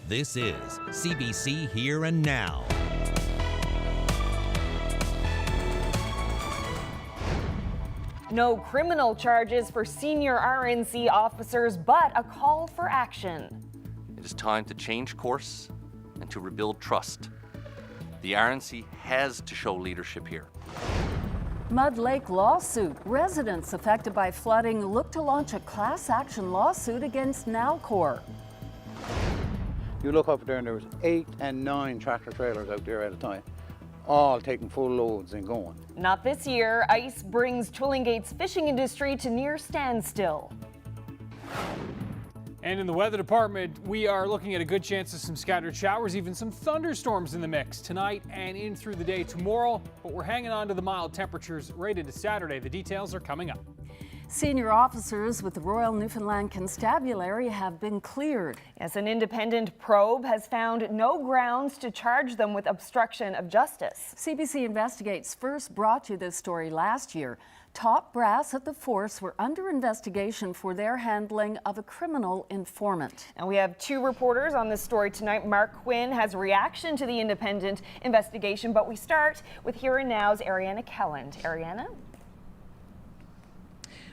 This is CBC Here and Now. No criminal charges for senior RNC officers, but a call for action. It is time to change course and to rebuild trust. The RNC has to show leadership here. Mud Lake lawsuit. Residents affected by flooding look to launch a class action lawsuit against Nalcor. You look up there and there was 8 and 9 tractor trailers out there at a time, all taking full loads and going. Not this year. Ice brings Twillingate's fishing industry to near standstill. And in the weather department, we are looking at a good chance of some scattered showers, even some thunderstorms in the mix tonight and in through the day tomorrow. But we're hanging on to the mild temperatures right into Saturday. The details are coming up. Senior officers with the Royal Newfoundland Constabulary have been cleared. Yes, an independent probe has found no grounds to charge them with obstruction of justice. CBC Investigates first brought you this story last year. Top brass at the force were under investigation for their handling of a criminal informant. And we have 2 reporters on this story tonight. Mark Quinn has reaction to the independent investigation, but we start with Here and Now's Ariana Kelland. Ariana?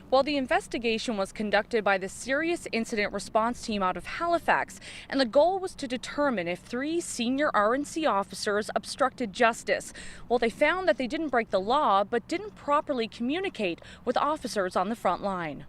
Well, the investigation was conducted by the Serious Incident Response Team out of Halifax, and the goal was to determine if 3 senior RNC officers obstructed justice. Well, they found that they didn't break the law, but didn't properly communicate with officers on the front line.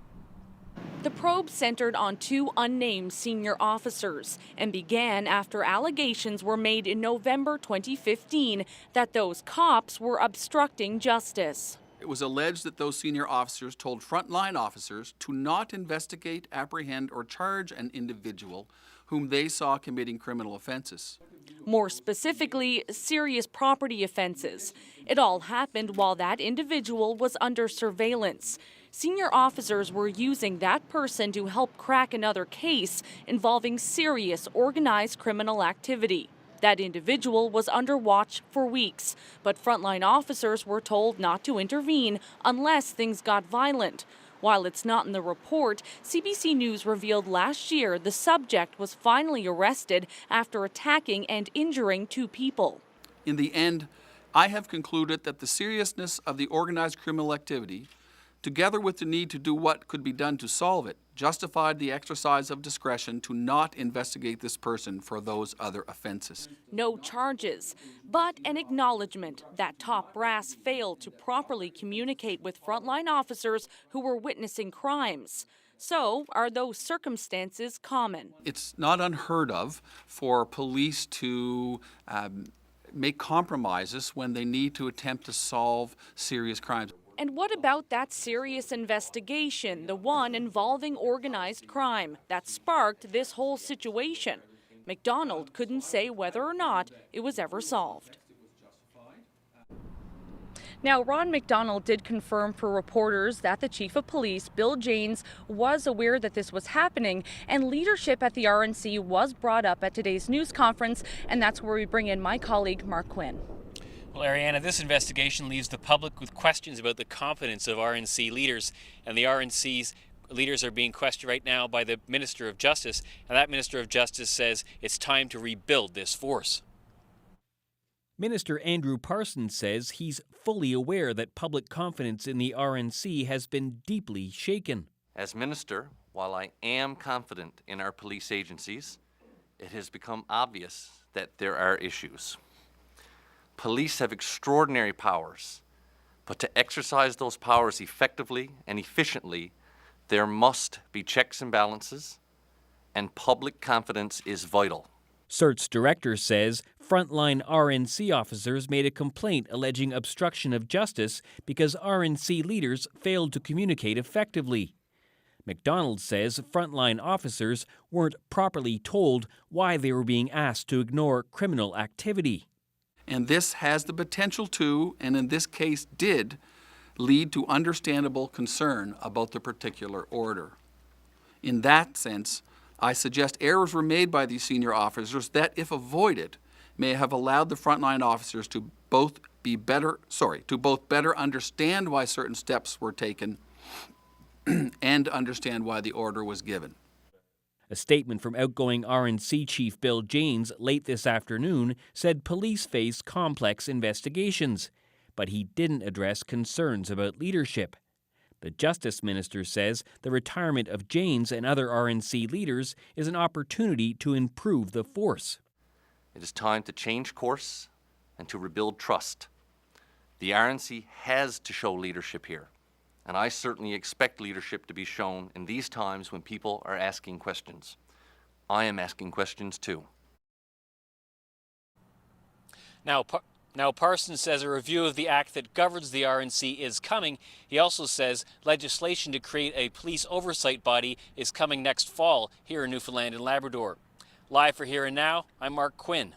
The probe centered on 2 unnamed senior officers and began after allegations were made in November 2015 that those cops were obstructing justice. It was alleged that those senior officers told frontline officers to not investigate, apprehend, or charge an individual whom they saw committing criminal offenses. More specifically, serious property offenses. It all happened while that individual was under surveillance. Senior officers were using that person to help crack another case involving serious organized criminal activity. That individual was under watch for weeks, but frontline officers were told not to intervene unless things got violent. While it's not in the report, CBC News revealed last year the subject was finally arrested after attacking and injuring 2 people. In the end, I have concluded that the seriousness of the organized criminal activity, together with the need to do what could be done to solve it, justified the exercise of discretion to not investigate this person for those other offenses. No charges, but an acknowledgement that top brass failed to properly communicate with frontline officers who were witnessing crimes. So, are those circumstances common? It's not unheard of for police to make compromises when they need to attempt to solve serious crimes. And what about that serious investigation, the one involving organized crime, that sparked this whole situation? McDonald couldn't say whether or not it was ever solved. Now, Ron McDonald did confirm for reporters that the Chief of Police, Bill Janes, was aware that this was happening, and leadership at the RNC was brought up at today's news conference, and that's where we bring in my colleague, Mark Quinn. Well, Ariana, this investigation leaves the public with questions about the competence of RNC leaders, and the RNC's leaders are being questioned right now by the Minister of Justice, and that Minister of Justice says it's time to rebuild this force. Minister Andrew Parsons says he's fully aware that public confidence in the RNC has been deeply shaken. As Minister, while I am confident in our police agencies, it has become obvious that there are issues. Police have extraordinary powers, but to exercise those powers effectively and efficiently, there must be checks and balances, and public confidence is vital. CERT's director says frontline RNC officers made a complaint alleging obstruction of justice because RNC leaders failed to communicate effectively. McDonald says frontline officers weren't properly told why they were being asked to ignore criminal activity. And this has the potential to, and in this case did, lead to understandable concern about the particular order. In that sense, I suggest errors were made by these senior officers that, if avoided, may have allowed the frontline officers to both better understand why certain steps were taken and understand why the order was given. A statement from outgoing RNC Chief Bill Janes late this afternoon said police face complex investigations, but he didn't address concerns about leadership. The Justice Minister says the retirement of Janes and other RNC leaders is an opportunity to improve the force. It is time to change course and to rebuild trust. The RNC has to show leadership here, and I certainly expect leadership to be shown in these times when people are asking questions. I am asking questions too. Now, Parsons says a review of the act that governs the RNC is coming. He also says legislation to create a police oversight body is coming next fall here in Newfoundland and Labrador. Live for Here and Now, I'm Mark Quinn.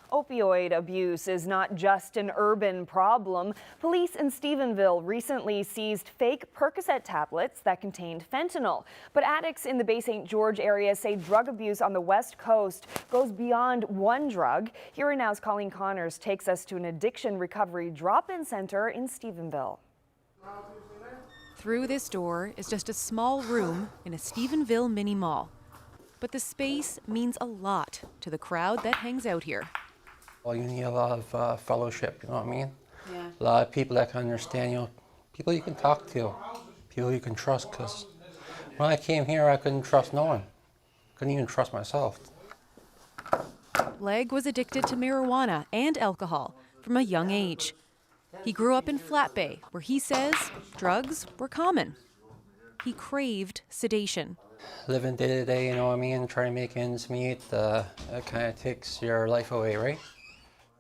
Opioid abuse is not just an urban problem. Police in Stephenville recently seized fake Percocet tablets that contained fentanyl. But addicts in the Bay St. George area say drug abuse on the West Coast goes beyond one drug. Here and Now's Colleen Connors takes us to an addiction recovery drop-in center in Stephenville. Through this door is just a small room in a Stephenville mini mall. But the space means a lot to the crowd that hangs out here. Well, you need a lot of fellowship, you know what I mean? Yeah. A lot of people that can understand you, people you can talk to, people you can trust, because when I came here, I couldn't trust no one. Couldn't even trust myself. Leg was addicted to marijuana and alcohol from a young age. He grew up in Flat Bay, where he says drugs were common. He craved sedation. Living day to day, you know what I mean? Trying to make ends meet, it kind of takes your life away, right?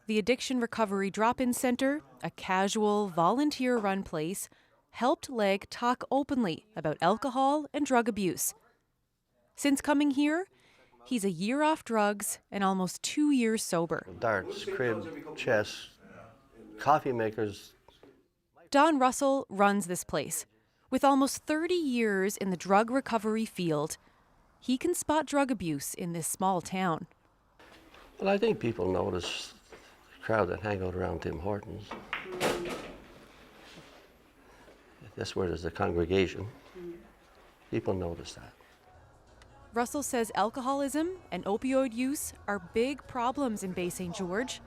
The Addiction Recovery Drop-In Center, a casual, volunteer-run place, helped Leg talk openly about alcohol and drug abuse. Since coming here, he's a year off drugs and almost 2 years sober. Darts, crib, chess, coffee makers. Don Russell runs this place. With almost 30 years in the drug recovery field, he can spot drug abuse in this small town. Well, I think people notice the crowd that hang out around Tim Hortons. That's where there's a congregation. People notice that. Russell says alcoholism and opioid use are big problems in Bay St. George.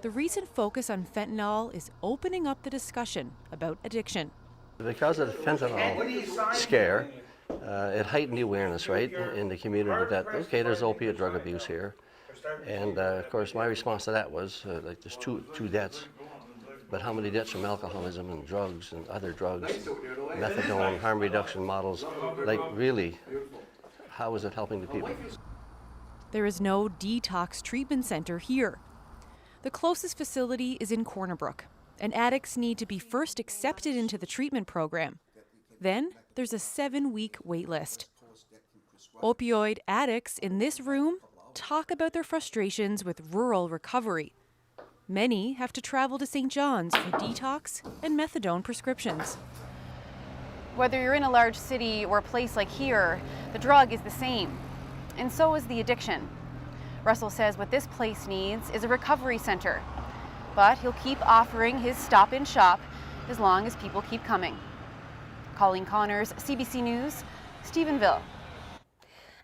The recent focus on fentanyl is opening up the discussion about addiction. Because of the fentanyl scare, it heightened the awareness, right, in the community that, okay, there's opiate drug abuse here. And of course, my response to that was, like, there's two deaths. But how many deaths from alcoholism and drugs and other drugs, methadone, harm reduction models? Like, really, how is it helping the people? There is no detox treatment center here. The closest facility is in Corner Brook, and addicts need to be first accepted into the treatment program. Then there's a 7-week wait list. Opioid addicts in this room talk about their frustrations with rural recovery. Many have to travel to St. John's for detox and methadone prescriptions. Whether you're in a large city or a place like here, the drug is the same, and so is the addiction. Russell says what this place needs is a recovery center, but he'll keep offering his stop-in shop as long as people keep coming. Colleen Connors, CBC News, Stephenville.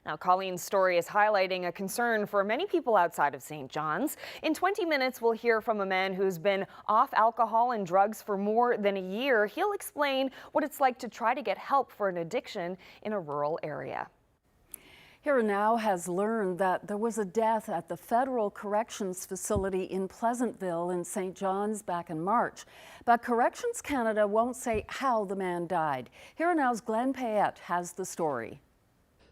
Now, Colleen's story is highlighting a concern for many people outside of St. John's. In 20 minutes, we'll hear from a man who's been off alcohol and drugs for more than a year. He'll explain what it's like to try to get help for an addiction in a rural area. Here and Now has learned that there was a death at the Federal Corrections Facility in Pleasantville in St. John's back in March. But Corrections Canada won't say how the man died. Here and Now's Glenn Payette has the story.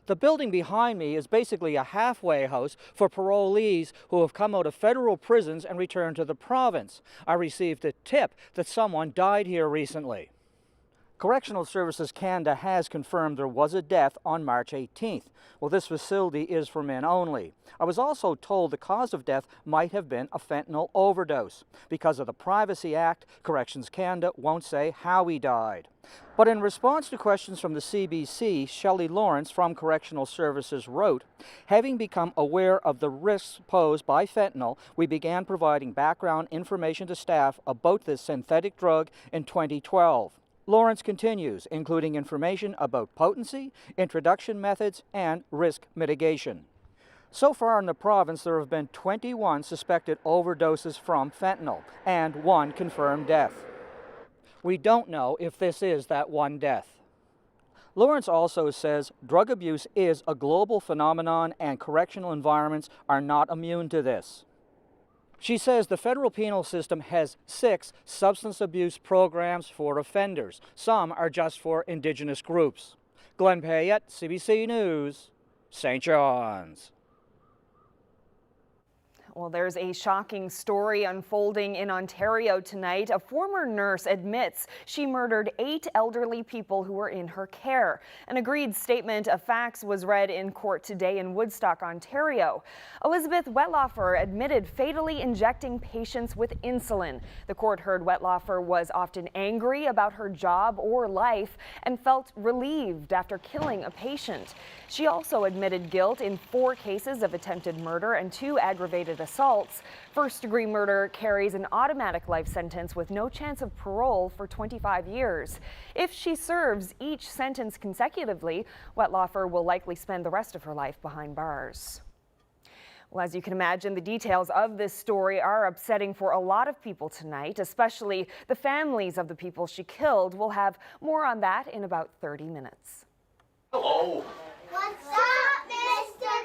The building behind me is basically a halfway house for parolees who have come out of federal prisons and returned to the province. I received a tip that someone died here recently. Correctional Services Canada has confirmed there was a death on March 18th. Well, this facility is for men only. I was also told the cause of death might have been a fentanyl overdose. Because of the Privacy Act, Corrections Canada won't say how he died. But in response to questions from the CBC, Shelley Lawrence from Correctional Services wrote, "Having become aware of the risks posed by fentanyl, we began providing background information to staff about this synthetic drug in 2012. Lawrence continues, including information about potency, introduction methods, and risk mitigation. So far in the province, there have been 21 suspected overdoses from fentanyl and 1 confirmed death. We don't know if this is that one death. Lawrence also says drug abuse is a global phenomenon and correctional environments are not immune to this. She says the federal penal system has 6 substance abuse programs for offenders. Some are just for Indigenous groups. Glenn Payette, CBC News, St. John's. Well, there's a shocking story unfolding in Ontario tonight. A former nurse admits she murdered 8 elderly people who were in her care. An agreed statement of facts was read in court today in Woodstock, Ontario. Elizabeth Wetlaufer admitted fatally injecting patients with insulin. The court heard Wetlaufer was often angry about her job or life and felt relieved after killing a patient. She also admitted guilt in 4 cases of attempted murder and 2 aggravated assaults. First-degree murder carries an automatic life sentence with no chance of parole for 25 years. If she serves each sentence consecutively, Wetlaufer will likely spend the rest of her life behind bars. Well, as you can imagine, the details of this story are upsetting for a lot of people tonight, especially the families of the people she killed. We'll have more on that in about 30 minutes. Hello. What's up, Mr. Kirby?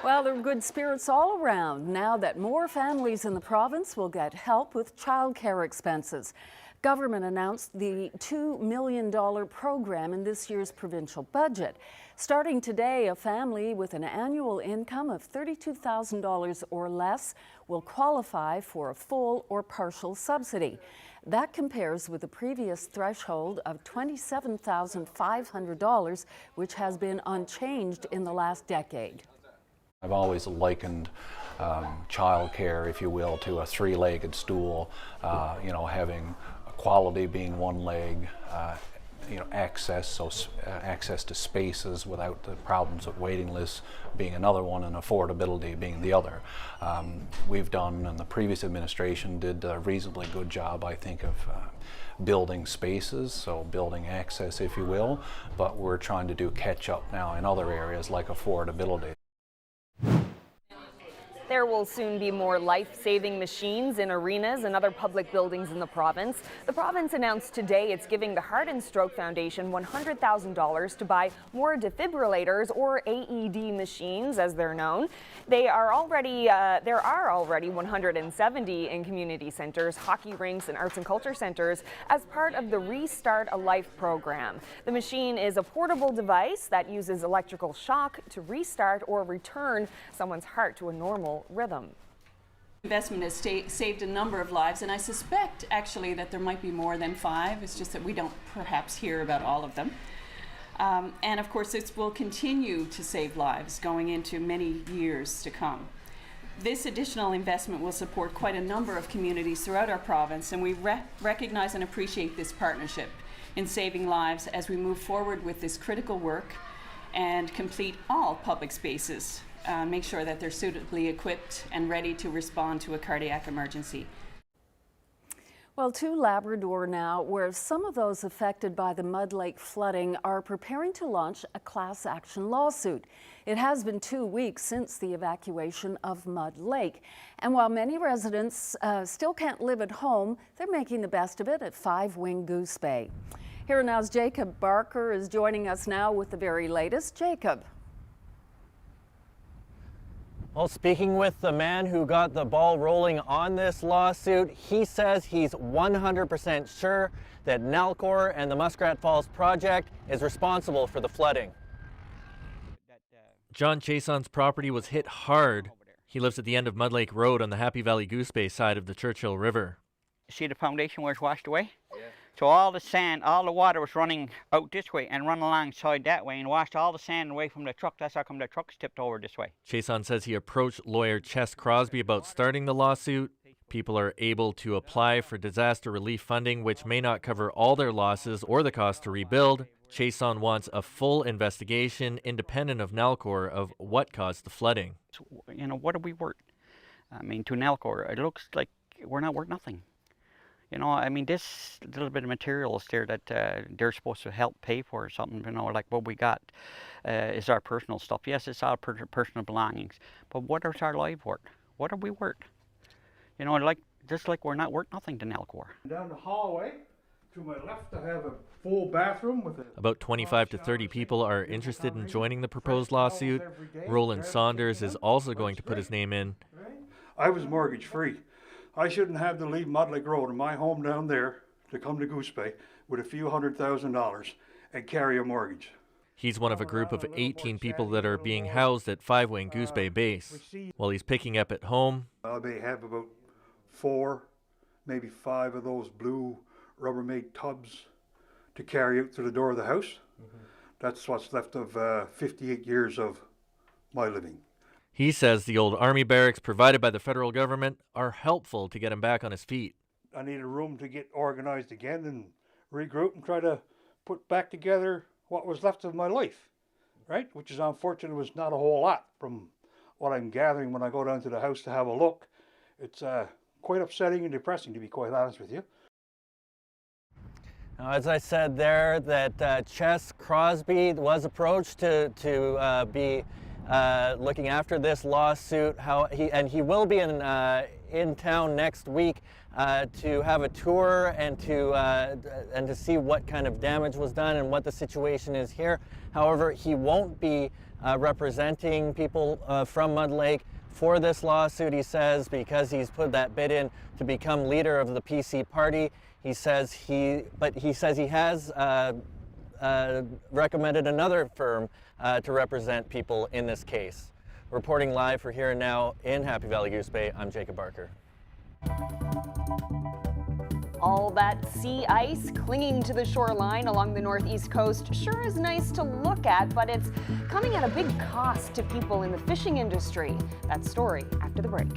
Well, there are good spirits all around now that more families in the province will get help with childcare expenses. Government announced the $2 million program in this year's provincial budget. Starting today, a family with an annual income of $32,000 or less will qualify for a full or partial subsidy. That compares with the previous threshold of $27,500, which has been unchanged in the last decade. I've always likened childcare, if you will, to a 3-legged stool, having quality being one leg, access to spaces without the problems of waiting lists being another one, and affordability being the other. We've done, and the previous administration did a reasonably good job, I think, of building spaces, so building access, if you will, but we're trying to do catch up now in other areas like affordability. There will soon be more life-saving machines in arenas and other public buildings in the province. The province announced today it's giving the Heart and Stroke Foundation $100,000 to buy more defibrillators, or AED machines as they're known. There are already 170 in community centers, hockey rinks, and arts and culture centers as part of the Restart a Life program. The machine is a portable device that uses electrical shock to restart or return someone's heart to a normal rhythm. Investment has saved a number of lives, and I suspect actually that there might be more than 5. It's just that we don't perhaps hear about all of them. And of course, this will continue to save lives going into many years to come. This additional investment will support quite a number of communities throughout our province, and we recognize and appreciate this partnership in saving lives as we move forward with this critical work and complete all public spaces. Make sure that they're suitably equipped and ready to respond to a cardiac emergency. Well, to Labrador now, where some of those affected by the Mud Lake flooding are preparing to launch a class action lawsuit. It has been 2 weeks since the evacuation of Mud Lake. And while many residents still can't live at home, they're making the best of it at 5 Wing Goose Bay. Here now's Jacob Barker is joining us now with the very latest. Jacob. Well, speaking with the man who got the ball rolling on this lawsuit, he says he's 100% sure that Nalcor and the Muskrat Falls project is responsible for the flooding. John Chason's property was hit hard. He lives at the end of Mud Lake Road on the Happy Valley Goose Bay side of the Churchill River. See the foundation where it's washed away? Yeah. So all the sand, all the water was running out this way and run alongside that way and washed all the sand away from the truck. That's how come the truck's tipped over this way. Chason says he approached lawyer Chess Crosby about starting the lawsuit. People are able to apply for disaster relief funding, which may not cover all their losses or the cost to rebuild. Chason wants a full investigation, independent of Nalcor, of what caused the flooding. So, what are we worth? I mean, to Nalcor, it looks like we're not worth nothing. You know, I mean, this little bit of material is there that they're supposed to help pay for or something, you know, like what we got is our personal stuff. Yes, it's our personal belongings, but what is our life worth? What are we worth? You know, like just like we're not worth nothing to Nalcor. Down the hallway, to my left, I have a full bathroom with a... About 25 to 30 people are interested in joining the proposed lawsuit. Roland Saunders is also going to put his name in. I was mortgage free. I shouldn't have to leave Mud Lake Road and my home down there to come to Goose Bay with a few $100,000 and carry a mortgage. He's one of a group of 18 people that are being housed at 5-Wing Goose Bay Base. While he's picking up at home, I may have about 4, maybe 5 of those blue Rubbermaid tubs to carry out to the door of the house. That's what's left of 58 years of my living. he says the old army barracks provided by the federal government are helpful to get him back on his feet. I need a room to get organized again and regroup and try to put back together what was left of my life, right? Which is unfortunate, was not a whole lot from what I'm gathering when I go down to the house to have a look. It's quite upsetting and depressing, to be quite honest with you. Now, as I said there, that Chess Crosby was approached to be looking after this lawsuit. He will be in town next week to have a tour and to see what kind of damage was done and what the situation is here. However, he won't be representing people from Mud Lake for this lawsuit, he says, because he's put that bid in to become leader of the PC party. He says he has recommended another firm to represent people in this case. Reporting live for Here and Now in Happy Valley Goose Bay, I'm Jacob Barker. All that sea ice clinging to the shoreline along the northeast coast sure is nice to look at, but it's coming at a big cost to people in the fishing industry. That story after the break.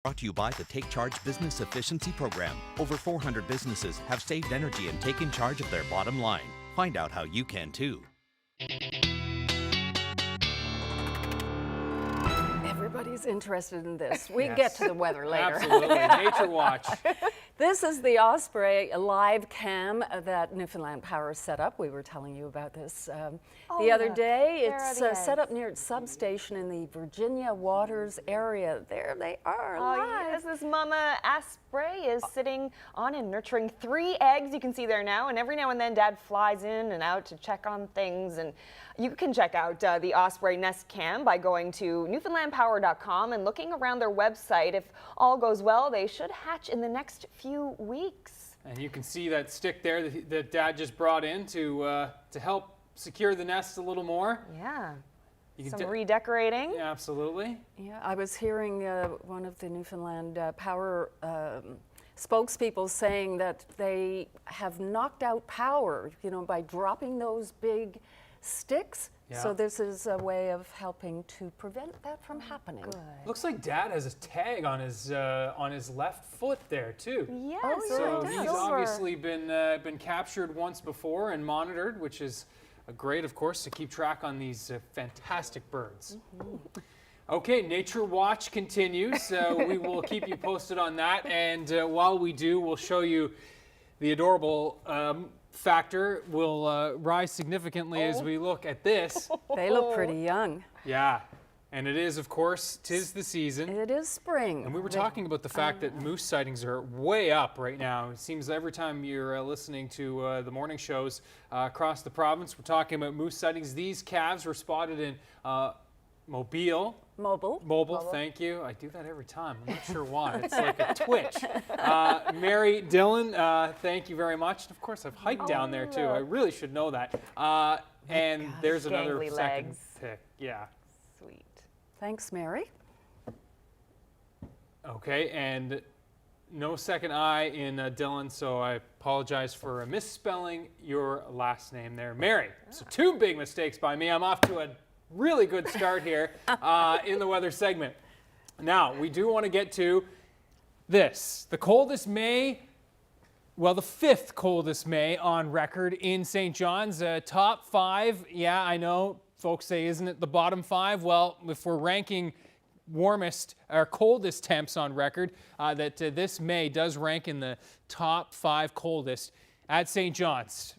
Brought to you by the Take Charge Business Efficiency Program. Over 400 businesses have saved energy and taken charge of their bottom line. Find out how you can too. Everybody's interested in this. We Yes. get to the weather later. Absolutely. Nature Watch. This is the Osprey live cam that Newfoundland Power set up. We were telling you about this the other look, day. there are It's the set up eggs. near its substation in the Virginia Waters area. There they are, Oh, live. yes, this Mama Osprey is sitting on and nurturing 3 eggs. You can see there now, and every now and then Dad flies in and out to check on things. And you can check out the Osprey Nest Cam by going to newfoundlandpower.com and looking around their website. If all goes well, they should hatch in the next few weeks. And you can see that stick there that Dad just brought in to help secure the nest a little more. Yeah. You Some can redecorating. Yeah, absolutely. Yeah, I was hearing one of the Newfoundland Power spokespeople saying that they have knocked out power, by dropping those big sticks. Yeah. So this is a way of helping to prevent that from happening. Looks like Dad has a tag on his left foot there too. Yes, So it he's does. obviously been captured once before and monitored, which is great, of course, to keep track on these fantastic birds. Okay, Nature Watch continues. We will keep you posted on that, and while we do, we'll show you the adorable factor will rise significantly as we look at this. They look pretty young. Yeah, and it is, of course, 'tis the season. It is spring. And we were talking about the fact that moose sightings are way up right now. It seems every time you're listening to the morning shows across the province, we're talking about moose sightings. These calves were spotted in Mobile, thank you. I do that every time. I'm not sure why. It's like a twitch. Mary Dillon, thank you very much. And of course, I've hiked down there too. I really should know that. And there's another Gangly second legs. pick. Yeah. Sweet. Thanks, Mary. Okay, and no second I in Dillon, so I apologize for misspelling your last name there, Mary. So 2 big mistakes by me. I'm off to a really good start here in the weather segment. Now, we do want to get to this. The coldest May, well, the 5th coldest May on record in St. John's. Top 5, yeah, I know folks say, isn't it the bottom 5? Well, if we're ranking warmest or coldest temps on record, that this May does rank in the top 5 coldest at St. John's.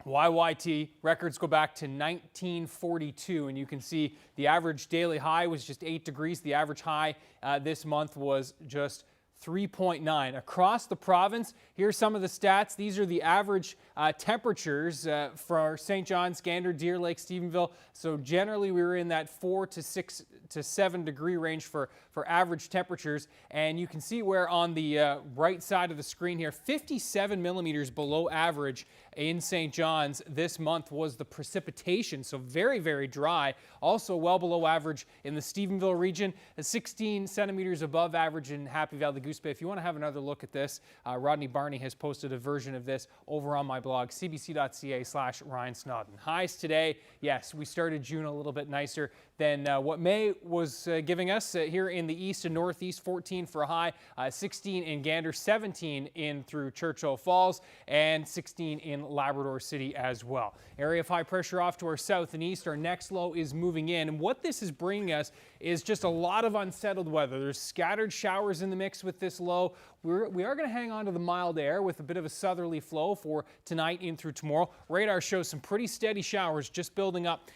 YYT records go back to 1942, and you can see the average daily high was just 8 degrees. The average high this month was just 3.9. Across the province, here's some of the stats. These are the average temperatures for St. John's, Gander, Deer Lake, Stephenville. So generally we were in that 4 to 6 to 7 degree range for average temperatures. And you can see where on the right side of the screen here, 57 millimeters below average in St. John's this month was the precipitation. So very, very dry. Also well below average in the Stephenville region, 16 centimeters above average in Happy Valley Goose Bay. If you want to have another look at this, Rodney Barney has posted a version of this over on my blog, cbc.ca/Ryan Snoddon. Highs today, yes, we started June a little bit nicer than what May was giving us here in the east and northeast. 14 for a high, 16 in Gander, 17 in through Churchill Falls, and 16 in Labrador City as well. Area of high pressure off to our south and east. Our next low is moving in, and what this is bringing us is just a lot of unsettled weather. There's scattered showers in the mix with this low. We are going to hang on to the mild air with a bit of a southerly flow for tonight in through tomorrow. Radar shows some pretty steady showers just building up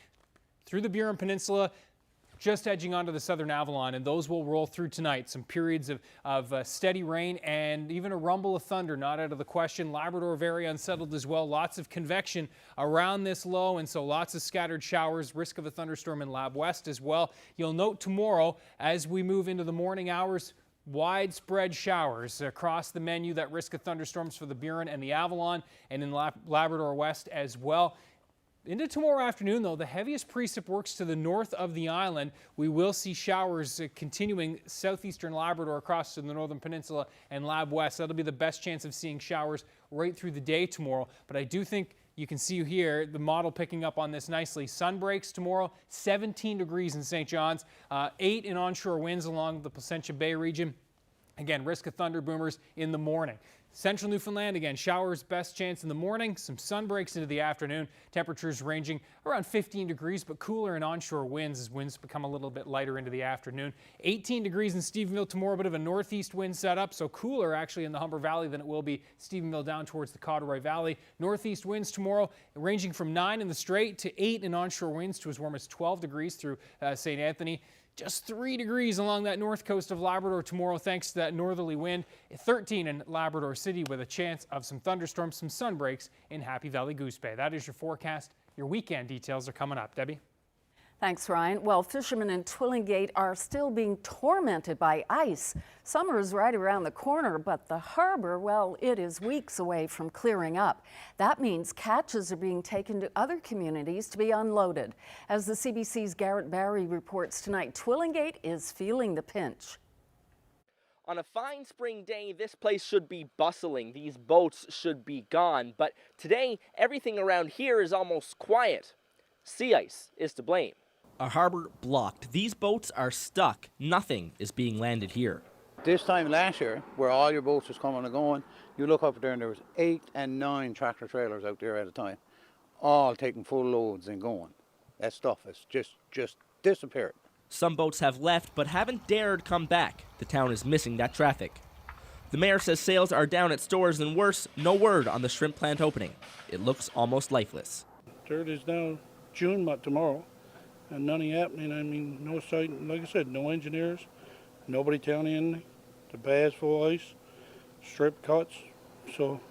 through the Burin Peninsula, just edging onto the southern Avalon, and those will roll through tonight. Some periods of steady rain and even a rumble of thunder not out of the question. Labrador very unsettled as well. Lots of convection around this low, and so lots of scattered showers. Risk of a thunderstorm in Lab West as well. You'll note tomorrow as we move into the morning hours, widespread showers across the menu. That risk of thunderstorms for the Burin and the Avalon, and in Labrador West as well. Into tomorrow afternoon, though, the heaviest precip works to the north of the island. We will see showers continuing southeastern Labrador across to the northern peninsula and Lab West. That'll be the best chance of seeing showers right through the day tomorrow. But I do think you can see here the model picking up on this nicely. Sun breaks tomorrow, 17 degrees in St. John's, 8 in onshore winds along the Placentia Bay region. Again, risk of thunder boomers in the morning. Central Newfoundland, again, showers best chance in the morning, some sun breaks into the afternoon. Temperatures ranging around 15 degrees, but cooler in onshore winds as winds become a little bit lighter into the afternoon. 18 degrees in Stephenville tomorrow, a bit of a northeast wind setup, so cooler actually in the Humber Valley than it will be Stephenville down towards the Corduroy Valley. Northeast winds tomorrow ranging from 9 in the Strait to 8 in onshore winds to as warm as 12 degrees through St. Anthony. Just 3 degrees along that north coast of Labrador tomorrow thanks to that northerly wind. 13 in Labrador City with a chance of some thunderstorms, some sun breaks in Happy Valley Goose Bay. That is your forecast. Your weekend details are coming up. Debbie? Thanks, Ryan. Well, fishermen in Twillingate are still being tormented by ice. Summer is right around the corner, but the harbor, well, it is weeks away from clearing up. That means catches are being taken to other communities to be unloaded. As the CBC's Garrett Barry reports tonight, Twillingate is feeling the pinch. On a fine spring day, this place should be bustling. These boats should be gone. But today, everything around here is almost quiet. Sea ice is to blame. A harbor blocked. These boats are stuck. Nothing is being landed here. This time last year, where all your boats was coming and going, you look up there and there was 8 and 9 tractor trailers out there at a time, all taking full loads and going. That stuff has just disappeared. Some boats have left but haven't dared come back. The town is missing that traffic. The mayor says sales are down at stores and worse, no word on the shrimp plant opening. It looks almost lifeless. Third is now June, but tomorrow, and nothing happening. I mean, no site, like I said, no engineers, nobody telling anything. The bay's full of ice, strip cuts, so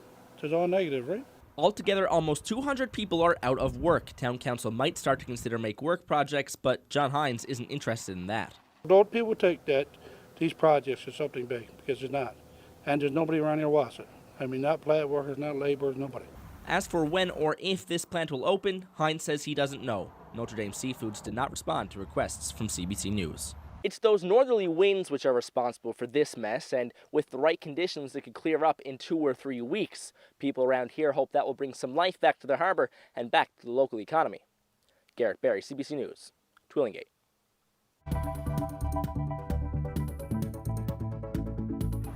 it's all negative, right? Altogether, almost 200 people are out of work. Town council might start to consider make work projects, but John Hines isn't interested in that. Don't people take these projects are something big, because it's not. And there's nobody around here wants it. I mean, not plant workers, not laborers, nobody. As for when or if this plant will open, Hines says he doesn't know. Notre Dame Seafoods did not respond to requests from CBC News. It's those northerly winds which are responsible for this mess, and with the right conditions, it could clear up in 2 or 3 weeks. People around here hope that will bring some life back to the harbor and back to the local economy. Garrett Barry, CBC News, Twillingate.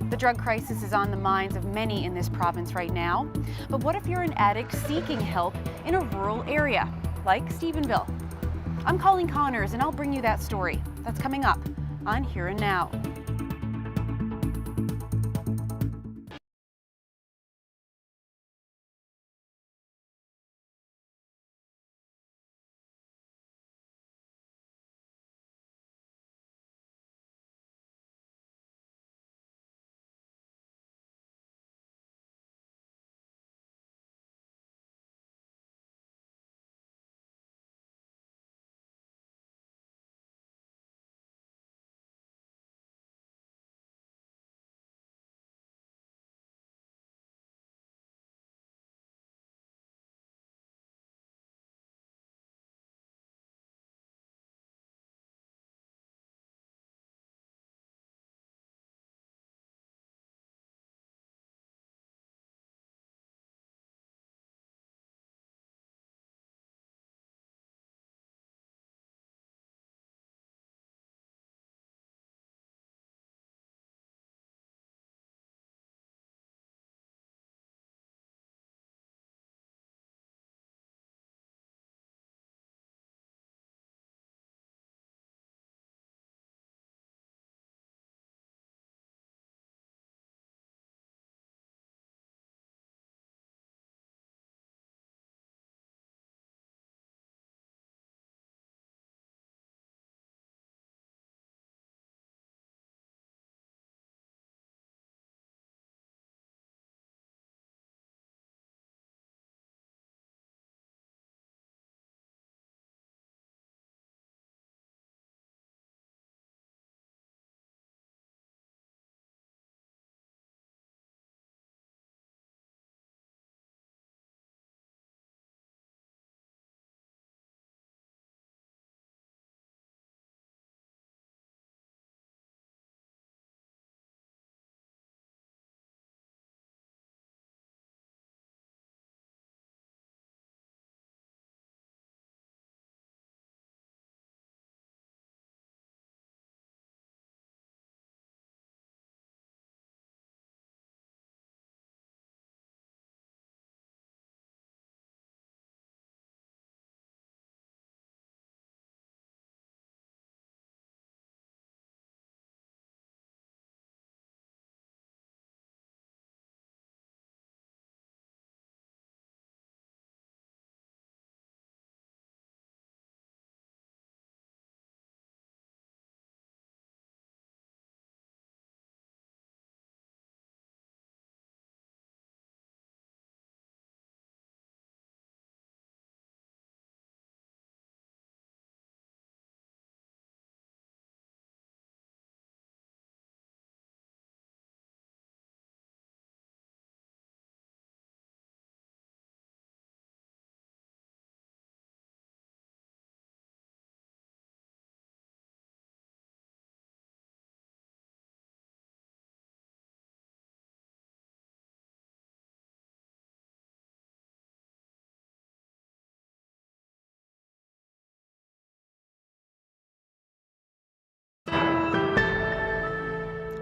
The drug crisis is on the minds of many in this province right now. But what if you're an addict seeking help in a rural area, like Stephenville? I'm Colleen Connors, and I'll bring you that story. That's coming up on Here and Now.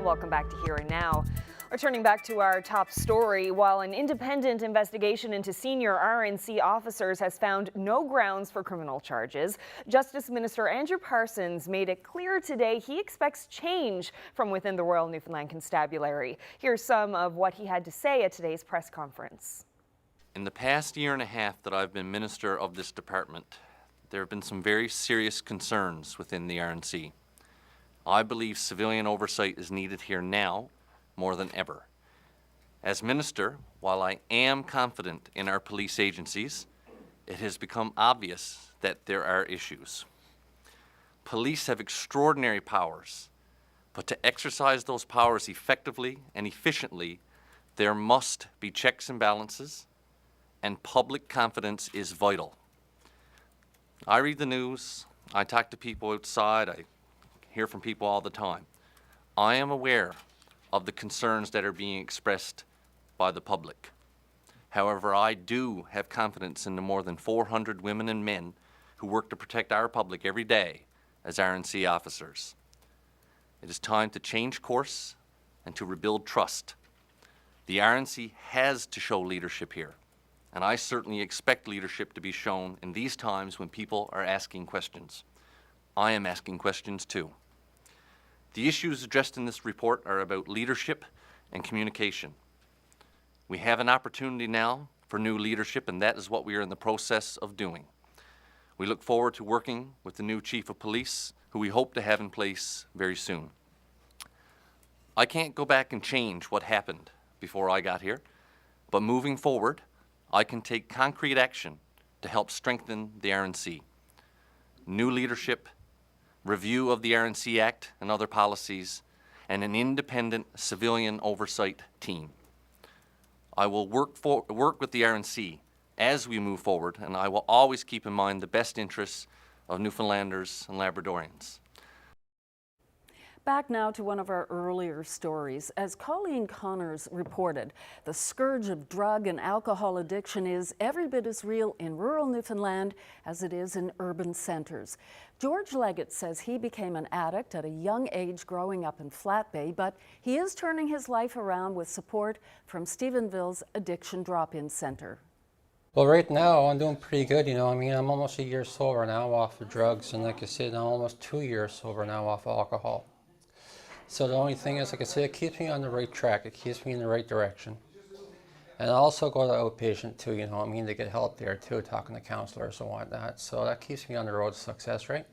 Welcome back to Here and Now. Returning back to our top story, while an independent investigation into senior RNC officers has found no grounds for criminal charges, Justice Minister Andrew Parsons made it clear today he expects change from within the Royal Newfoundland Constabulary. Here's some of what he had to say at today's press conference. In the past year and a half that I've been minister of this department, there have been some very serious concerns within the RNC. I believe civilian oversight is needed here now more than ever. As minister, while I am confident in our police agencies, it has become obvious that there are issues. Police have extraordinary powers, but to exercise those powers effectively and efficiently, there must be checks and balances, and public confidence is vital. I read the news, I talk to people outside, I hear from people all the time. I am aware of the concerns that are being expressed by the public. However, I do have confidence in the more than 400 women and men who work to protect our public every day as RNC officers. It is time to change course and to rebuild trust. The RNC has to show leadership here, and I certainly expect leadership to be shown in these times when people are asking questions. I am asking questions too. The issues addressed in this report are about leadership and communication. We have an opportunity now for new leadership, and that is what we are in the process of doing. We look forward to working with the new Chief of Police, who we hope to have in place very soon. I can't go back and change what happened before I got here, but moving forward, I can take concrete action to help strengthen the RNC. New leadership, review of the RNC Act and other policies, and an independent civilian oversight team. I will work with the RNC as we move forward, and I will always keep in mind the best interests of Newfoundlanders and Labradorians. Back now to one of our earlier stories. As Colleen Connors reported, the scourge of drug and alcohol addiction is every bit as real in rural Newfoundland as it is in urban centres. George Leggett says he became an addict at a young age growing up in Flat Bay, but he is turning his life around with support from Stephenville's Addiction Drop-In Centre. Well, right now I'm doing pretty good, you know. I mean, I'm almost a year sober now off of drugs, and like I said, I'm almost 2 years sober now off of alcohol. So the only thing is, like I said, it keeps me on the right track. It keeps me in the right direction. And I also go to outpatient too, you know what I mean, to get help there too, talking to counselors and whatnot. So that keeps me on the road to success, right?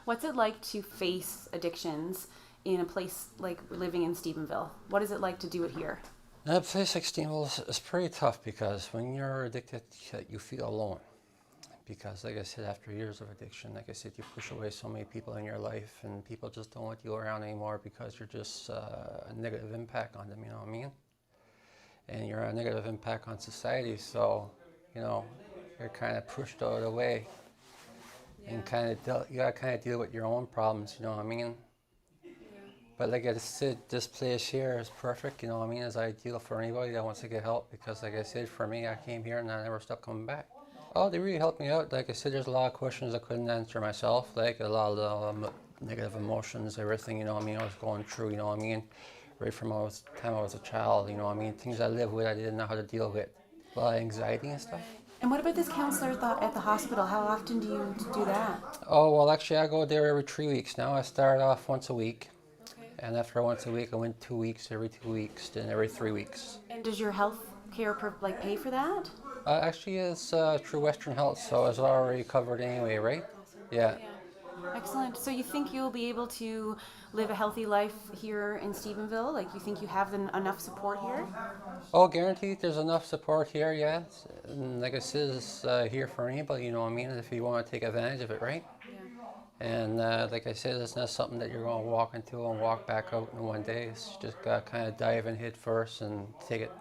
What's it like to face addictions in a place like living in Stephenville? What is it like to do it here? A place like Stephenville is pretty tough because when you're addicted, you feel alone. Because like I said, after years of addiction, like I said, you push away so many people in your life and people just don't want you around anymore because you're just a negative impact on them, you know what I mean? And you're a negative impact on society, so, you know, you're kind of pushed out of the way. And you gotta kind of deal with your own problems, you know what I mean? But like I said, this place here is perfect, you know what I mean? It's ideal for anybody that wants to get help because like I said, for me, I came here and I never stopped coming back. Oh, they really helped me out. Like I said, there's a lot of questions I couldn't answer myself, like a lot of the negative emotions, everything, you know what I mean, I was going through, you know what I mean, right from the time I was a child, you know what I mean, things I lived with, I didn't know how to deal with, a lot of anxiety and stuff. And what about this counsellor at the hospital? How often do you do that? Oh, well, actually, I go there every 3 weeks now. I started off once a week, and after once a week, I went 2 weeks, every 2 weeks, then every 3 weeks. And does your health care pay for that? Actually, it's through Western Health, so it's already covered anyway, right? Yeah. Excellent. So you think you'll be able to live a healthy life here in Stephenville? Like, you think you have enough support here? Oh, guaranteed there's enough support here, yeah. And like I said, it's here for anybody, you know what I mean, if you want to take advantage of it, right? Yeah. And like I said, it's not something that you're going to walk into and walk back out in one day. It's just got to kind of dive in head first and take it.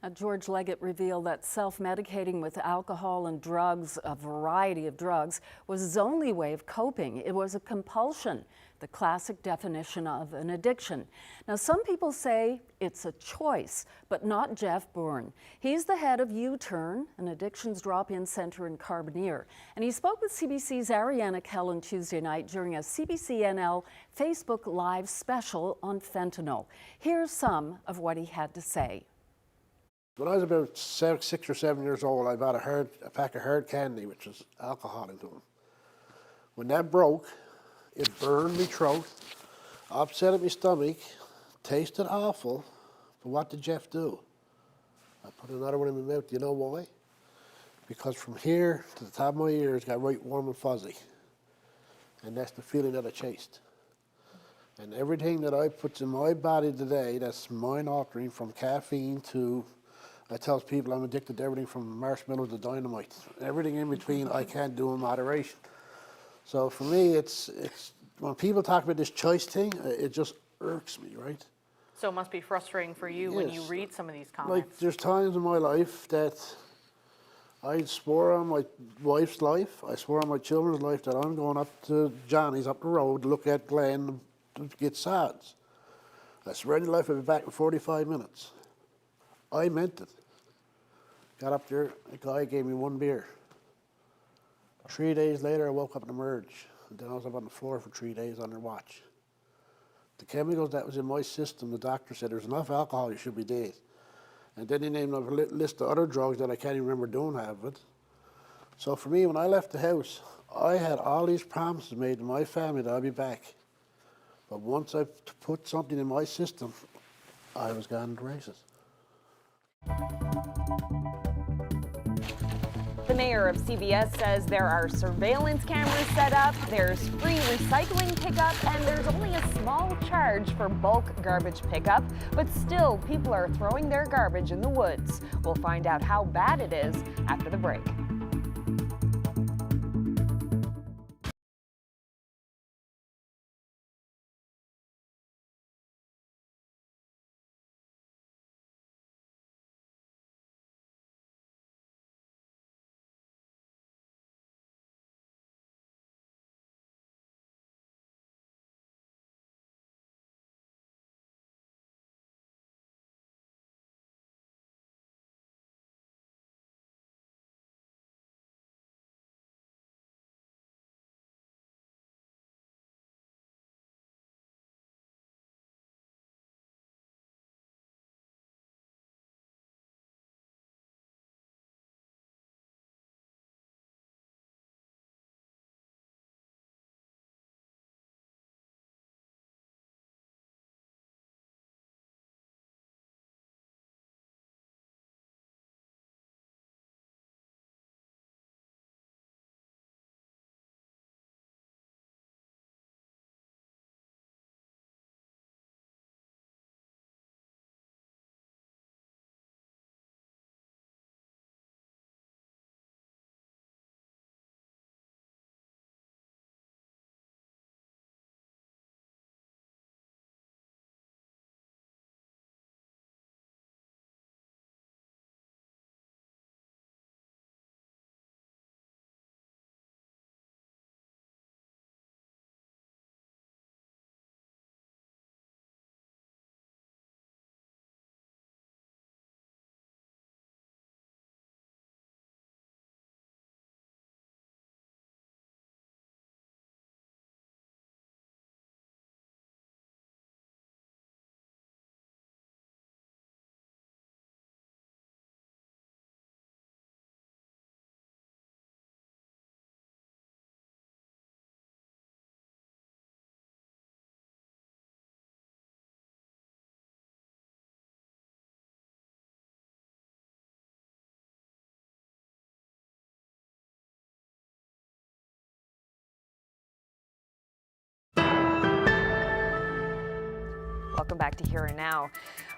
Now, George Leggett revealed that self-medicating with alcohol and drugs, a variety of drugs, was his only way of coping. It was a compulsion the classic definition of an addiction. Now, some people say it's a choice, but not Jeff Bourne. He's the head of U-Turn, an addictions drop-in centre in Carbonear, and he spoke with CBC's Ariana Kellen Tuesday night during a CBC NL Facebook Live special on fentanyl. Here's some of what he had to say. When I was about 6 or 7 years old, I bought a pack of hard candy, which was alcohol into them. When that broke, it burned me throat, upset my stomach, tasted awful, but what did Jeff do? I put another one in my mouth. Do you know why? Because from here to the top of my ears got right warm and fuzzy. And that's the feeling that I chased. And everything that I put in my body today that's mind-altering, from caffeine to, I tell people I'm addicted to everything from marshmallows to dynamite. Everything in between I can't do in moderation. So for me, it's when people talk about this choice thing, it just irks me, right? So it must be frustrating for you when you read some of these comments. Like, there's times in my life that I swore on my wife's life, I swore on my children's life that I'm going up to Johnny's up the road to look at Glenn to get SADs. I swear on your life I'll be back in 45 minutes. I meant it. Got up there, a guy gave me one beer. 3 days later, I woke up in the merge, and then I was up on the floor for 3 days under watch. The chemicals that was in my system, the doctor said there's enough alcohol, you should be dead. And then he named a list of other drugs that I can't even remember doing half of it. So for me, when I left the house, I had all these promises made to my family that I'd be back. But once I put something in my system, I was gone to races. The mayor of CBS says there are surveillance cameras set up, there's free recycling pickup, and there's only a small charge for bulk garbage pickup, but still people are throwing their garbage in the woods. We'll find out how bad it is after the break. Welcome back to Here and Now.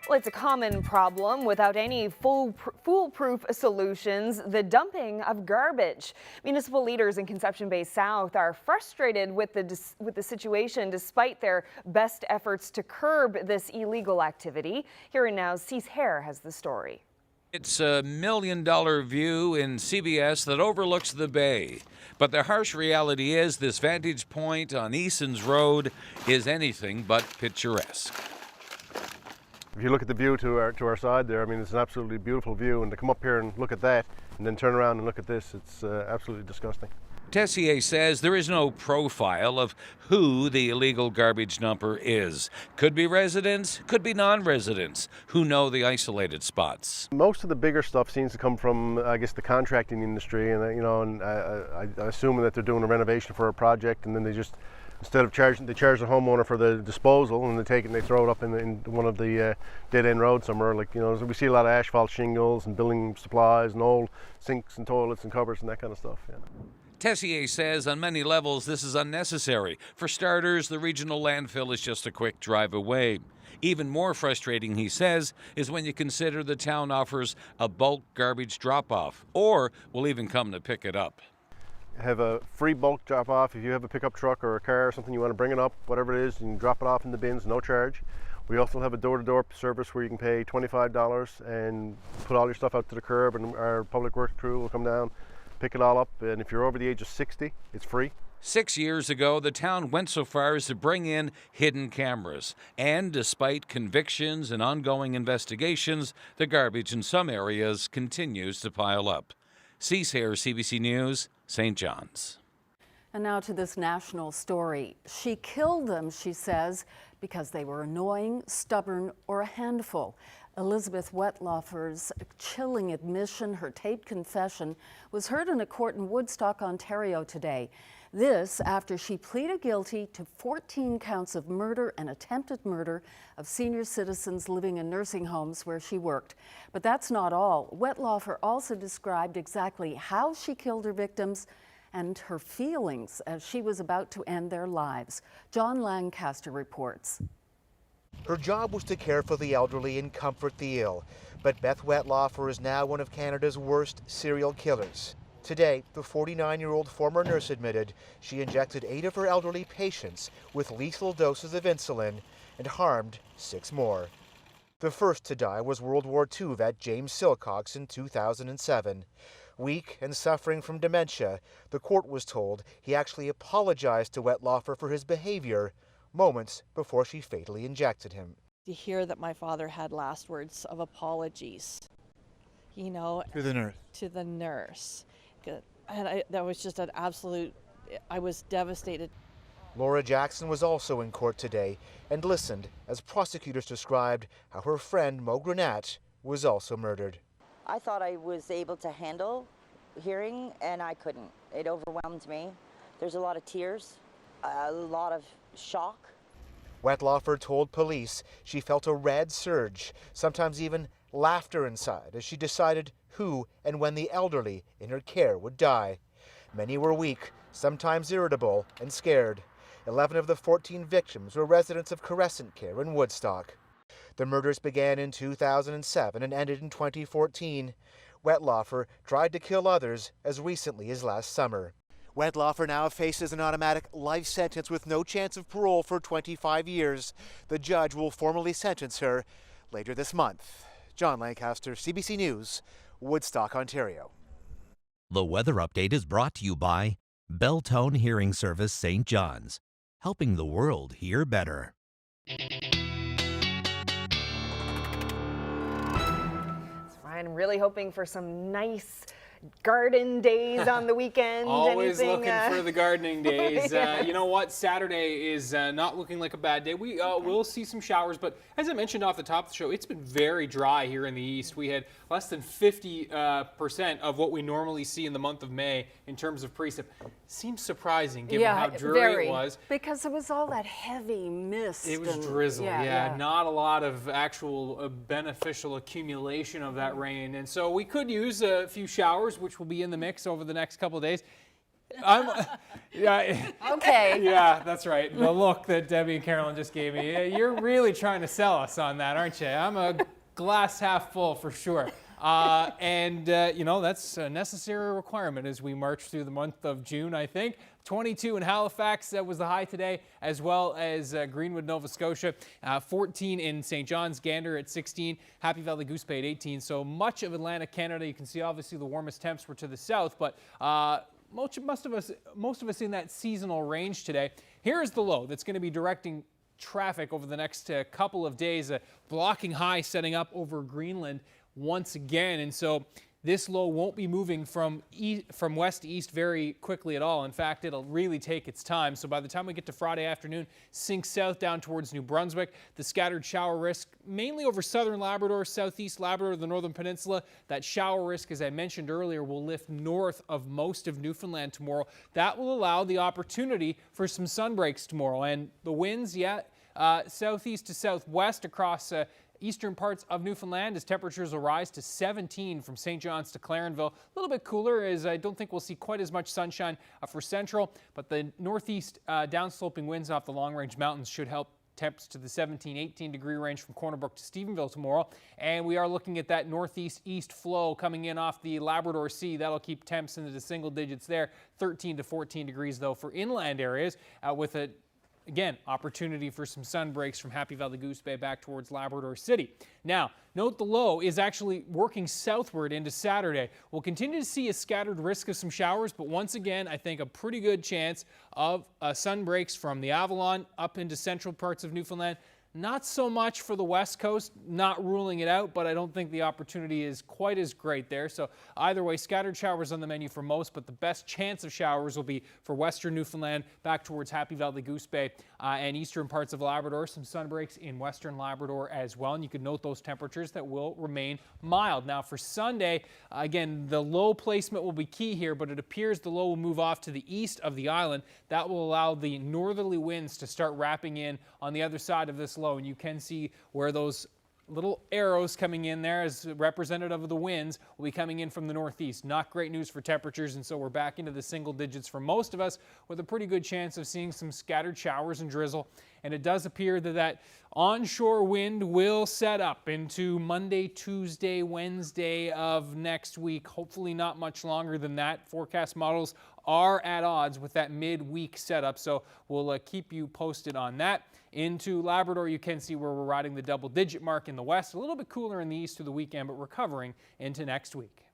Well, it's a common problem without any foolproof solutions, the dumping of garbage. Municipal leaders in Conception Bay South are frustrated with the situation despite their best efforts to curb this illegal activity. Here and Now's Cease Hare has the story. It's a $1 million view in CBS that overlooks the bay. But the harsh reality is this vantage point on Eason's Road is anything but picturesque. If you look at the view to our side there, I mean, it's an absolutely beautiful view, and to come up here and look at that and then turn around and look at this, it's absolutely disgusting. Tessier says there is no profile of who the illegal garbage dumper is. Could be residents, could be non-residents who know the isolated spots. Most of the bigger stuff seems to come from, I guess, the contracting industry, and I assume that they're doing a renovation for a project, and then they just, instead of charging, they charge the homeowner for the disposal, and they take it and they throw it up in one of the dead-end roads somewhere. Like, we see a lot of asphalt shingles and building supplies and old sinks and toilets and cupboards and that kind of stuff. Yeah. Tessier says on many levels this is unnecessary. For starters, the regional landfill is just a quick drive away. Even more frustrating, he says, is when you consider the town offers a bulk garbage drop-off, or will even come to pick it up. Have a free bulk drop-off. If you have a pickup truck or a car or something, you want to bring it up, whatever it is, you can drop it off in the bins, no charge. We also have a door-to-door service where you can pay $25 and put all your stuff out to the curb, and our public works crew will come down, pick it all up, and if you're over the age of 60, it's free. 6 years ago, the town went so far as to bring in hidden cameras. And despite convictions and ongoing investigations, the garbage in some areas continues to pile up. Cease here, CBC News, St. John's. And now to this national story. She killed them, she says, because they were annoying, stubborn, or a handful. Elizabeth Wetlaufer's chilling admission, her taped confession, was heard in a court in Woodstock, Ontario today. This after she pleaded guilty to 14 counts of murder and attempted murder of senior citizens living in nursing homes where she worked. But that's not all. Wetlaufer also described exactly how she killed her victims and her feelings as she was about to end their lives. John Lancaster reports. Her job was to care for the elderly and comfort the ill, but Beth Wetlaufer is now one of Canada's worst serial killers. Today, the 49-year-old former nurse admitted she injected 8 of her elderly patients with lethal doses of insulin and harmed 6 more. The first to die was World War II vet James Silcox in 2007. Weak and suffering from dementia, the court was told he actually apologized to Wetlaufer for his behavior moments before she fatally injected him. To hear that my father had last words of apologies, To the nurse. To the nurse. And that was just an absolute, I was devastated. Laura Jackson was also in court today and listened as prosecutors described how her friend Mo Granat was also murdered. I thought I was able to handle hearing, and I couldn't. It overwhelmed me. There's a lot of tears, a lot of shock. Wetlaufer told police she felt a red surge, sometimes even laughter inside, as she decided who and when the elderly in her care would die. Many were weak, sometimes irritable and scared. 11 of the 14 victims were residents of Crescent Care in Woodstock. The murders began in 2007 and ended in 2014. Wetlaufer tried to kill others as recently as last summer. Wetlaufer now faces an automatic life sentence with no chance of parole for 25 years. The judge will formally sentence her later this month. John Lancaster, CBC News, Woodstock, Ontario. The weather update is brought to you by Belltone Hearing Service St. John's, helping the world hear better. Ryan, I'm really hoping for some nice garden days on the weekend. Always Anything, looking for the gardening days. You know what? Saturday is not looking like a bad day. We will see some showers, but as I mentioned off the top of the show, it's been very dry here in the east. We had less than 50% of what we normally see in the month of May in terms of precip. Seems surprising given how dreary it was. Because it was all that heavy mist. It was drizzle, not a lot of actual beneficial accumulation of that rain. And so we could use a few showers, which will be in the mix over the next couple of days. Okay. Yeah, that's right. The look that Debbie and Carolyn just gave me. You're really trying to sell us on that, aren't you? I'm a glass half full for sure. You know, that's a necessary requirement as we march through the month of June, I think. 22 in Halifax, that was the high today, as well as Greenwood, Nova Scotia. 14 in St. John's, Gander at 16, Happy Valley Goose Bay at 18. So much of Atlantic Canada, you can see obviously the warmest temps were to the south, but most of us in that seasonal range today. Here is the low that's going to be directing traffic over the next couple of days. A blocking high setting up over Greenland once again, and so this low won't be moving from west to east very quickly at all. In fact, it'll really take its time. So by the time we get to Friday afternoon, sink south down towards New Brunswick. The scattered shower risk, mainly over southern Labrador, southeast Labrador, the northern peninsula. That shower risk, as I mentioned earlier, will lift north of most of Newfoundland tomorrow. That will allow the opportunity for some sun breaks tomorrow. And the winds, southeast to southwest across eastern parts of Newfoundland as temperatures will rise to 17 from St. John's to Clarenville. A little bit cooler as I don't think we'll see quite as much sunshine for central, but the northeast downsloping winds off the Long Range Mountains should help temps to the 17-18 degree range from Corner Brook to Stephenville tomorrow. And we are looking at that northeast-east flow coming in off the Labrador Sea. That'll keep temps into the single digits there. 13 to 14 degrees though for inland areas with a again, opportunity for some sun breaks from Happy Valley Goose Bay back towards Labrador City. Now, note the low is actually working southward into Saturday. We'll continue to see a scattered risk of some showers, but once again, I think a pretty good chance of sun breaks from the Avalon up into central parts of Newfoundland. Not so much for the west coast, not ruling it out, but I don't think the opportunity is quite as great there. So either way, scattered showers on the menu for most, but the best chance of showers will be for western Newfoundland back towards Happy Valley Goose Bay and eastern parts of Labrador. Some sun breaks in western Labrador as well, and you can note those temperatures that will remain mild. Now for Sunday, again, the low placement will be key here, but it appears the low will move off to the east of the island. That will allow the northerly winds to start wrapping in on the other side of this low. And you can see where those little arrows coming in there as representative of the winds will be coming in from the northeast. Not great news for temperatures, and so we're back into the single digits for most of us with a pretty good chance of seeing some scattered showers and drizzle. And it does appear that onshore wind will set up into Monday, Tuesday, Wednesday of next week. Hopefully not much longer than that. Forecast models are at odds with that midweek setup, so we'll keep you posted on that. Into Labrador, you can see where we're riding the double-digit mark in the west. A little bit cooler in the east through the weekend, but recovering into next week.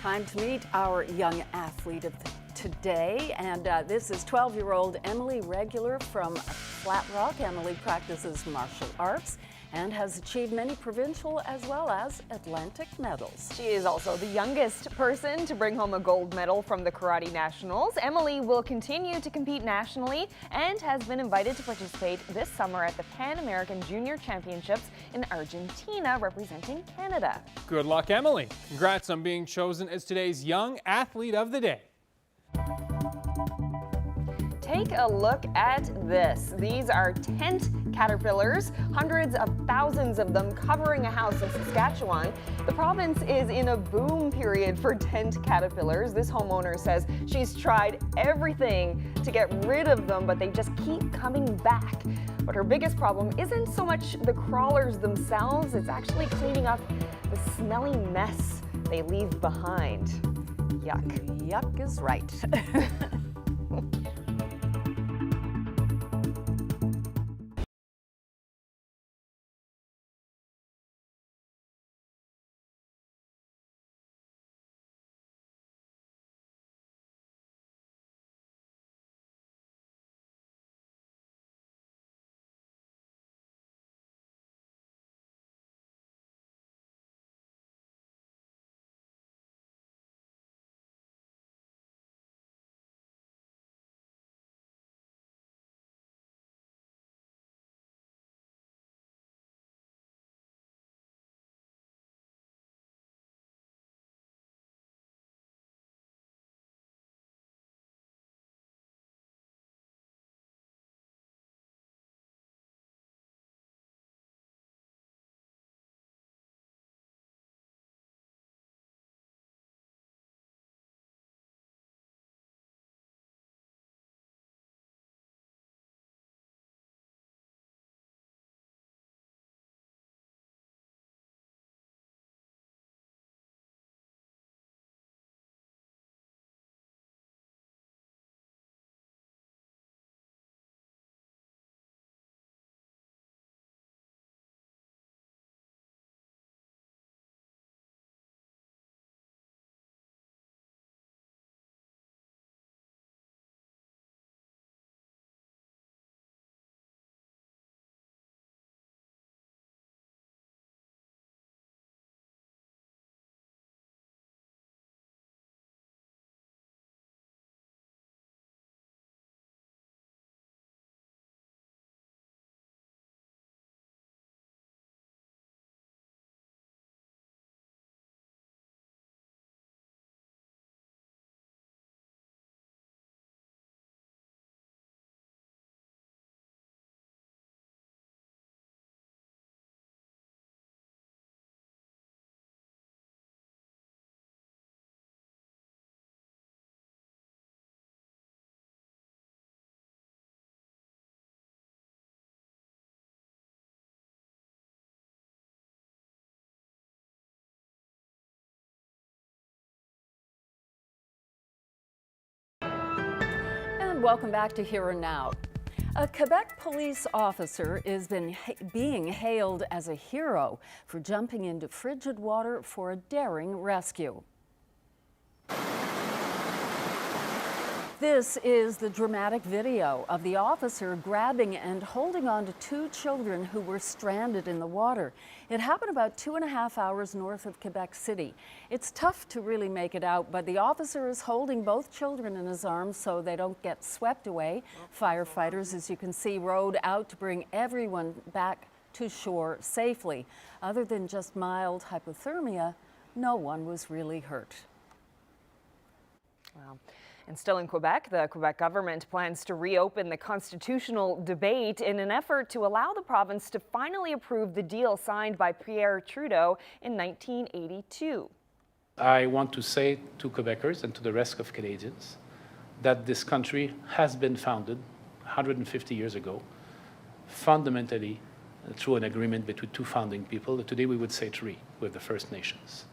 Time to meet our young athlete of today, and this is 12-year-old Emily Regular from Flat Rock. Emily practices martial arts and has achieved many provincial as well as Atlantic medals. She is also the youngest person to bring home a gold medal from the Karate Nationals. Emily will continue to compete nationally and has been invited to participate this summer at the Pan American Junior Championships in Argentina, representing Canada. Good luck, Emily. Congrats on being chosen as today's Young Athlete of the Day. Take a look at this. These are tent caterpillars, hundreds of thousands of them covering a house in Saskatchewan. The province is in a boom period for tent caterpillars. This homeowner says she's tried everything to get rid of them, but they just keep coming back. But her biggest problem isn't so much the crawlers themselves, it's actually cleaning up the smelly mess they leave behind. Yuck. Yuck is right. welcome back to Here and Now. A Quebec police officer is being hailed as a hero for jumping into frigid water for a daring rescue. This is the dramatic video of the officer grabbing and holding on to two children who were stranded in the water. It happened about 2.5 hours north of Quebec City. It's tough to really make it out, but the officer is holding both children in his arms so they don't get swept away. Firefighters, as you can see, rowed out to bring everyone back to shore safely. Other than just mild hypothermia, no one was really hurt. Wow. And still in Quebec, the Quebec government plans to reopen the constitutional debate in an effort to allow the province to finally approve the deal signed by Pierre Trudeau in 1982. I want to say to Quebecers and to the rest of Canadians that this country has been founded 150 years ago, fundamentally through an agreement between two founding people. Today we would say three, with the First Nations.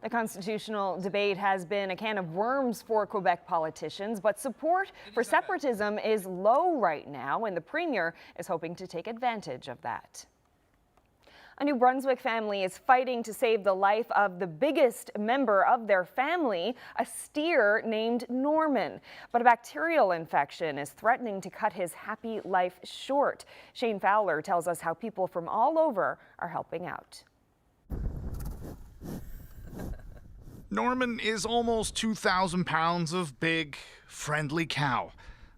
The constitutional debate has been a can of worms for Quebec politicians, but support for separatism is low right now, and the Premier is hoping to take advantage of that. A New Brunswick family is fighting to save the life of the biggest member of their family, a steer named Norman. But a bacterial infection is threatening to cut his happy life short. Shane Fowler tells us how people from all over are helping out. Norman is almost 2,000 pounds of big, friendly cow.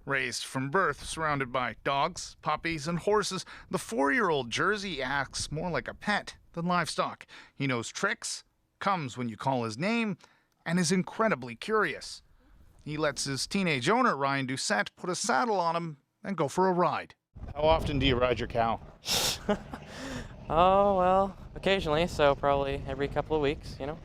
Raised from birth, surrounded by dogs, puppies, and horses, the 4-year-old Jersey acts more like a pet than livestock. He knows tricks, comes when you call his name, and is incredibly curious. He lets his teenage owner, Ryan Doucette, put a saddle on him and go for a ride. How often do you ride your cow? Oh, well, occasionally, so probably every couple of weeks, you know.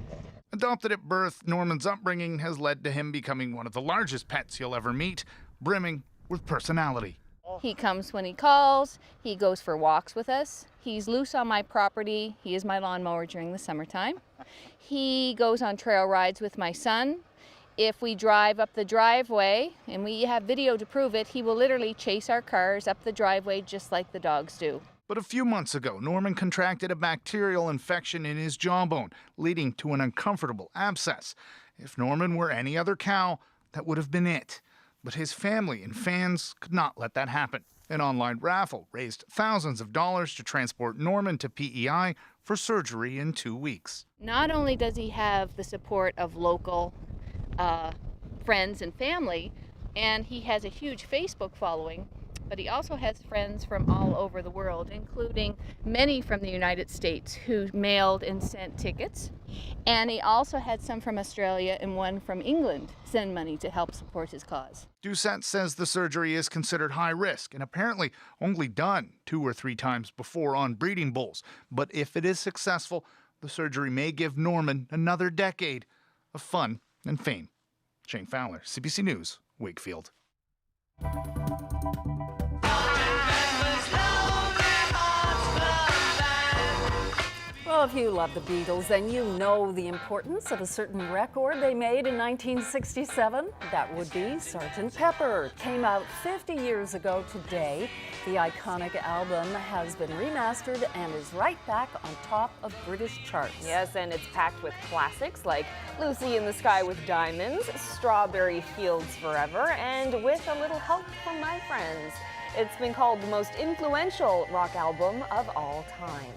Adopted at birth, Norman's upbringing has led to him becoming one of the largest pets you'll ever meet, brimming with personality. He comes when he calls, he goes for walks with us, he's loose on my property, he is my lawnmower during the summertime. He goes on trail rides with my son. If we drive up the driveway, and we have video to prove it, he will literally chase our cars up the driveway just like the dogs do. But a few months ago, Norman contracted a bacterial infection in his jawbone, leading to an uncomfortable abscess. If Norman were any other cow, that would have been it. But his family and fans could not let that happen. An online raffle raised thousands of dollars to transport Norman to PEI for surgery in 2 weeks. Not only does he have the support of local friends and family, and he has a huge Facebook following, but he also has friends from all over the world, including many from the United States who mailed and sent tickets. And he also had some from Australia and one from England send money to help support his cause. Doucette says the surgery is considered high risk and apparently only done 2 or 3 times before on breeding bulls. But if it is successful, the surgery may give Norman another decade of fun and fame. Shane Fowler, CBC News, Wakefield. Well, if you love the Beatles, then you know the importance of a certain record they made in 1967. That would be Sgt. Pepper. Came out 50 years ago today. The iconic album has been remastered and is right back on top of British charts. Yes, and it's packed with classics like Lucy in the Sky with Diamonds, Strawberry Fields Forever, and With a Little Help from My Friends. It's been called the most influential rock album of all time.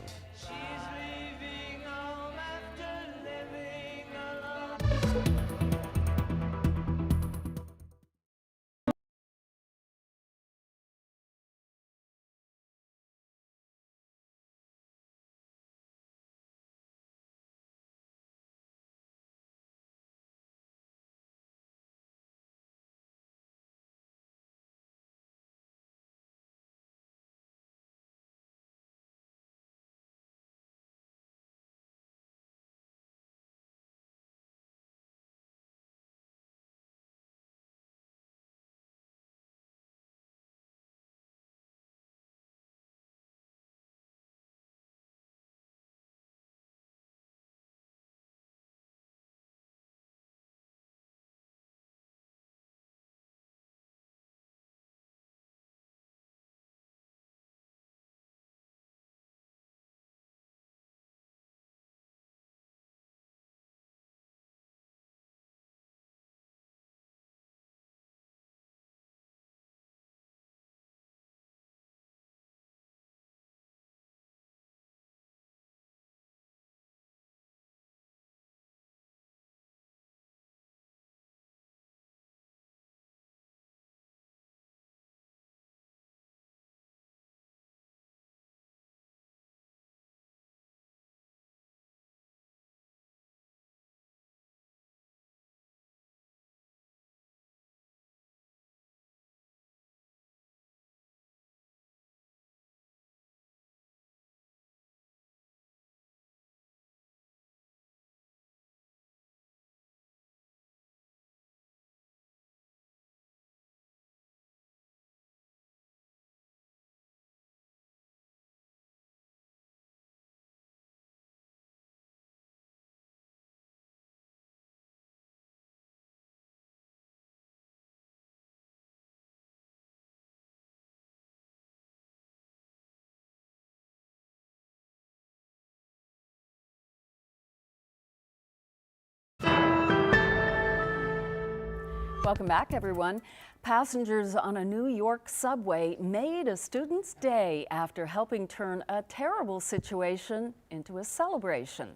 Welcome back, everyone. Passengers on a New York subway made a student's day after helping turn a terrible situation into a celebration.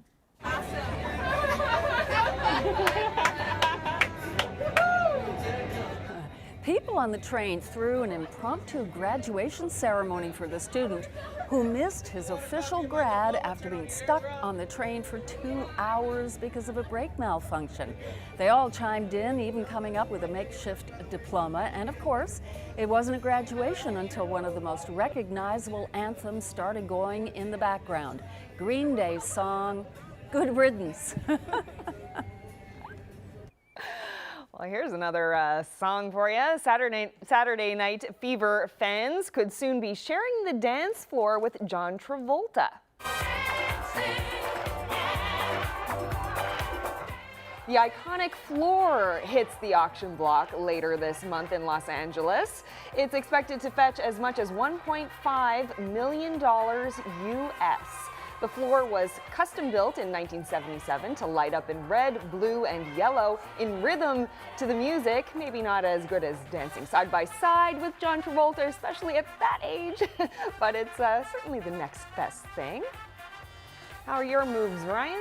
People on the train threw an impromptu graduation ceremony for the student who missed his official grad after being stuck on the train for 2 hours because of a brake malfunction. They all chimed in, even coming up with a makeshift diploma. And of course, it wasn't a graduation until one of the most recognizable anthems started going in the background. Green Day's song, Good Riddance. Well, here's another song for you. Saturday Night Fever fans could soon be sharing the dance floor with John Travolta. The iconic floor hits the auction block later this month in Los Angeles. It's expected to fetch as much as $1.5 million US. The floor was custom built in 1977 to light up in red, blue, and yellow in rhythm to the music. Maybe not as good as dancing side by side with John Travolta, especially at that age, but it's certainly the next best thing. How are your moves, Ryan?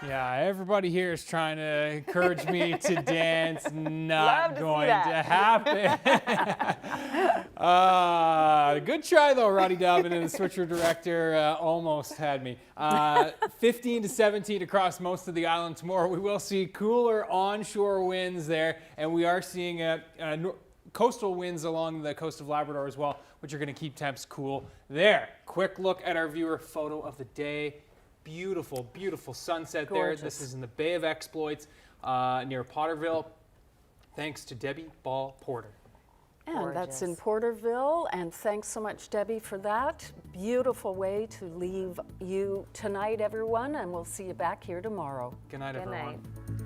Yeah, everybody here is trying to encourage me to dance. Not going to happen. Good try, though, Roddy Dobbin and the switcher director almost had me. 15 to 17 across most of the island tomorrow. We will see cooler onshore winds there, and we are seeing coastal winds along the coast of Labrador as well, which are going to keep temps cool there. Quick look at our viewer photo of the day. Beautiful, beautiful sunset there. This is in the Bay of Exploits near Potterville, thanks to Debbie Ball Porter. And that's in Porterville, and thanks so much, Debbie, for that. Beautiful way to leave you tonight, everyone, and we'll see you back here tomorrow. Good night, everyone. Good night.